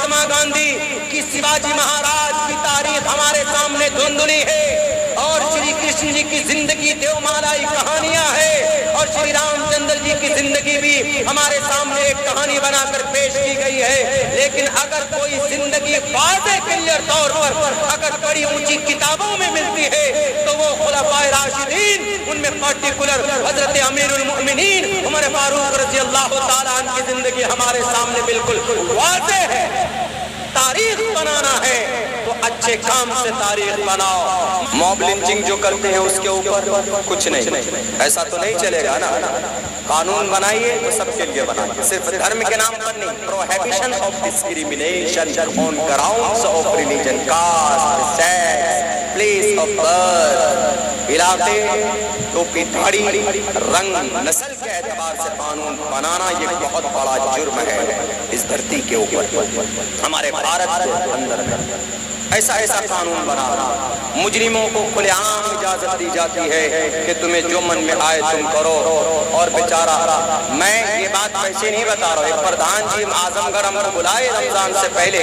مہاتما گاندھی کی شیواجی مہاراج کی تاریخ ہمارے سامنے دھندلی ہے، اور شری کرشن جی کی زندگی دیومالائی کہانیاں ہیں، اور شری رام چندر جی کی زندگی بھی ہمارے سامنے ایک کہانی بنا کر پیش کی گئی ہے۔ لیکن اگر کوئی زندگی واضح کلیئر طور پر اگر بڑی اونچی کتابوں میں ملتی ہے تو وہ خلفائے راشدین، ان میں پرٹیکولر حضرت امیر المؤمنین عمر فاروق رضی اللہ تعالیٰ عنہ کی زندگی ہمارے سامنے بالکل واضح ہے۔ تاریخ بنانا ہے تو اچھے کام سے تاریخ بناؤ۔ موب لنچنگ جو کرتے ہیں اس کے اوپر کچھ نہیں، ایسا تو نہیں چلے گا نا۔ قانون بنائیے تو سب کے لیے بنائیے، صرف دھرم کے نام پر نہیں۔ Prohibition of discrimination on grounds of religion, caste, sex, place of birth, علاقے، ٹوپی داڑھی، رنگ، نسل کے اعتبار سے قانون بنانا یہ بہت بڑا جرم ہے اس دھرتی کے اوپر، ہمارے بھارت کے اندر ایسا قانون بنا۔ مجرموں کو کھلے عام اجازت دی جاتی ہے کہ تمہیں جو من میں آئے تم کرو، اور بیچارہ میں یہ بات ویسے نہیں بتا رہا ہوں، ایک پردھان جی اعظم گڑھ ہم کو بلائے رمضان سے پہلے،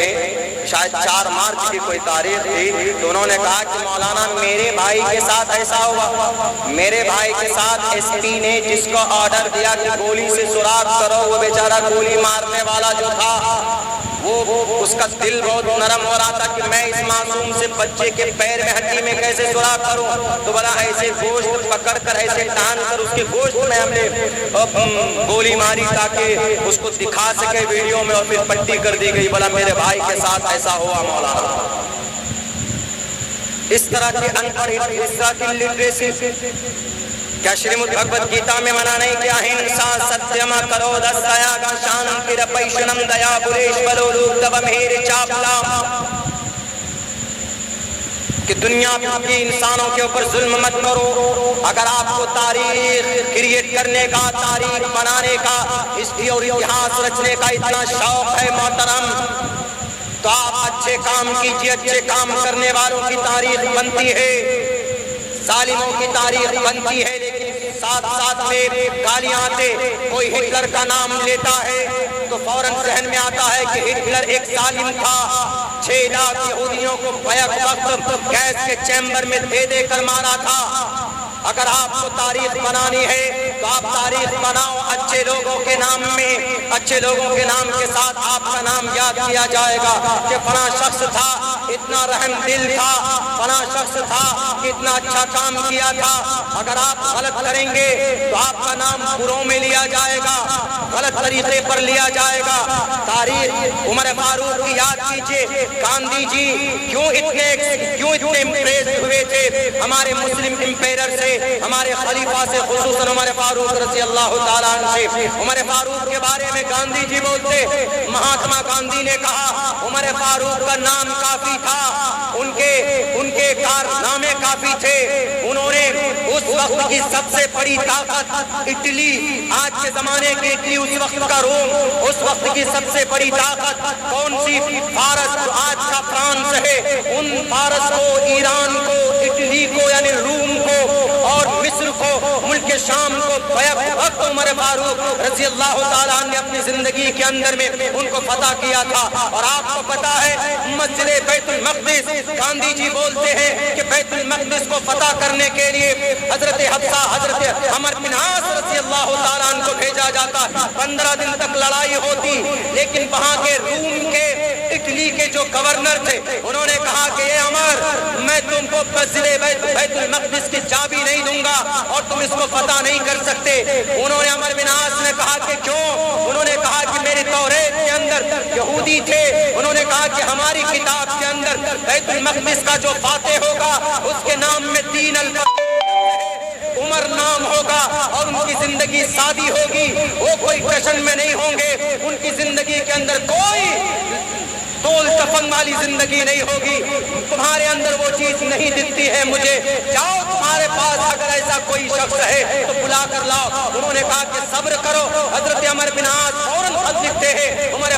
شاید 4 مارچ کی کوئی تاریخ تھی، تو انہوں نے کہا کہ مولانا میرے بھائی کے ساتھ ایسا ہوا، میرے بھائی کے ساتھ ایس پی نے جس کو آرڈر دیا کہ گولی سے سراغ کرو، وہ بیچارہ گولی مارنے والا جو تھا وہ اس کا دل بہت نرم ہو رہا تھا کہ میں اس معصوم سے بچے کے پیر میں ہڈی میں کیسے سراغ کروں، تو بلا ایسے گوشت پکڑ کر ایسے ٹان کر اس کے گوشت میں ہم نے گولی ماری تاکہ اس کو دکھا سکے ویڈیو میں، اور پھر پٹی کر دی گئی۔ بلا میرے بھائی کے ساتھ ایسا ہوا مولانا۔ اس طرح کی ان پڑھ، اس طرح کی لٹریسی کیا شریمد بھگوت گیتا میں منع نہیں کیا؟ ہنسا ستیما کرو دستیا گا شانتی رپیشنم دیا بلیش بلولوک دب مہیر چاپلا، کہ دنیا کی انسانوں کے اوپر ظلم مت کرو۔ اگر آپ کو تاریخ کریٹ کرنے کا، تاریخ بنانے کا، ہسٹری اور اتہاس رچنے کا اتنا شوق ہے محترم، تو آپ اچھے کام کیجئے۔ اچھے کام کرنے والوں کی تاریخ بنتی ہے، ظالموں کی تاریخ بنتی ہے، لیکن ساتھ ساتھ میں گالیاں آتے۔ کوئی ہٹلر کا نام لیتا ہے تو فوراً ذہن میں آتا ہے کہ ہٹلر ایک ظالم تھا، 6 لاکھ یہودیوں کو بیک وقت گیس کے چیمبر میں دے دے کر مارا تھا۔ اگر آپ کو تاریخ بنانی ہے تو آپ تاریخ بناؤ اچھے لوگوں کے نام میں، اچھے لوگوں کے نام کے ساتھ آپ کا نام یاد کیا جائے گا کہ فلاں شخص تھا، اتنا رحم دل تھا، فلاں شخص تھا، اتنا اچھا کام کیا تھا۔ اگر آپ غلط کریں گے تو آپ کا نام بروں میں لیا جائے گا، غلط طریقے پر لیا جائے گا۔ تاریخ عمر فاروق کی یاد کیجئے، گاندھی جی کیوں اتنے امپریس ہوئے تھے ہمارے مسلم امپیرر سے، ہمارے خلیفہ سے، خصوصاً عمر فاروق رضی اللہ تعالیٰ عنہ سے۔ عمر فاروق کے بارے میں گاندھی جی بولتے، مہاتما گاندھی نے کہا عمر فاروق کا نام کافی تھا، ان کے کارنامے کافی تھے۔ انہوں نے اس وقت کی سب سے بڑی طاقت اٹلی، آج کے زمانے کی اٹلی، اس وقت کا روم، اس وقت کی سب سے بڑی طاقت کون سی؟ فارس، جو آج کا فرانس ہے، ان فارس کو، ایران کو، اٹلی کو یعنی روم کو اور مصر کو، ملک شام کو بیک وقت عمر فاروق رضی اللہ تعالیٰ عنہ نے اپنی زندگی کے اندر میں ان کو فتح کیا تھا۔ اور آپ کو پتا ہے مسجد بیت المقدس، گاندھی جی بولتے ہیں کہ بیت المقدس کو فتح کرنے کے لیے حضرت حفصہ، حضرت عمر بن عاص رضی اللہ تعالیٰ عنہ کو بھیجا جاتا۔ 15 دن تک لڑائی ہوتی، لیکن وہاں کے روم کے، اٹلی کے جو گورنر تھے، انہوں نے کہا کہ اے عمر، میں تم کو مسجد بیت المقدس کی چابی نہیں دوں گا اور تم اس کو فتح نہیں کر سکتے۔ انہوں نے عمر بن عاص نے کہا کہ کیوں؟ انہوں نے کہا کہ میرے توریت کے اندر یہودی تھے، انہوں نے کہا کہ ہماری کتاب کے اندر بیت المقدس کا جو فاتح ہوگا اس کے نام میں 3 الفاظ عمر نام ہوگا، اور ان کی زندگی سادی ہوگی، وہ کوئی جشن میں نہیں ہوں گے، ان کی زندگی کے اندر کوئی تول کفن والی زندگی نہیں ہوگی۔ تمہارے اندر وہ چیز نہیں دکھتی ہے مجھے، جاؤ تمہارے پاس اگر ایسا کوئی شخص ہے تو بلا کر لاؤ۔ انہوں نے کہا کہ صبر کرو۔ حضرت عمر بن عاص فوراً خط لکھتے ہیں، عمر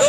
2